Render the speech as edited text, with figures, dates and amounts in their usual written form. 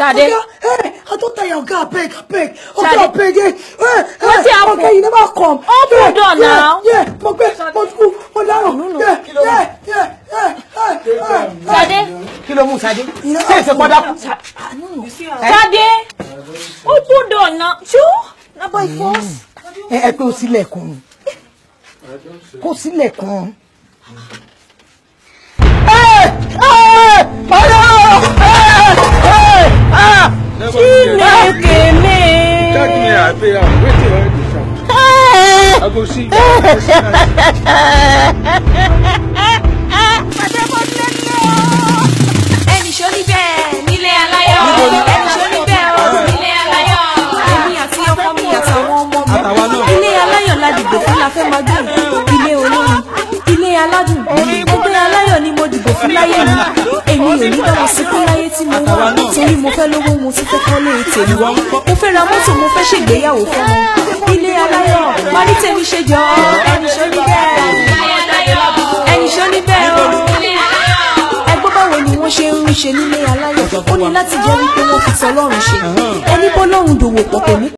Sade. I don't tell your guy, beg. Okay, beg. What's happening? Okay, you never come. Open door now. Yeah, Sade. Kí ló mú Sade? Ṣé ṣe padà? Sade. Open door now. Na by force. Ẹ pé ó ṣílẹ̀kùn. Kó ṣílẹ̀kùn. Chineke me. Check me, I pay am. Wetin you dey shout? I go see. Ẹni ṣó níbẹ̀ nílé aláyọ̀. Ẹni ṣó níbẹ̀ o nílé aláyọ̀. Èmi àti ọkọ mi àtàwọn ọmọ mi. Ilé aláyọ̀ la dìbò fún la fẹ́ máa gbé. Ilé olóyin, ilé aládùn. Ẹgbẹ́ aláyọ̀ ni mo dìbò fún láyé mi. Èmi ò ní báwọn síkú láyé tí mo wà. Torí mo fẹ́ lówó mo ti fẹ́ kọ́lé tèmi. Mo fẹ́ ra mọ́tò mo fẹ́ ṣègbéyàwó fún wọn. Ilé aláyọ̀ máa ní tèmi ṣe jọ. Ẹni ṣó níbẹ̀. Ẹni ṣó níbẹ̀ o. Ẹgbọ́n báwo ni wọ́n ṣe ń rí ṣe nílé aláyọ̀? Ó ní láti jẹ́ wípé wọ́n fi tọ́lọ́run ṣe. Ẹni bọ́lọ́run dòwò pọ̀ pẹ̀lú.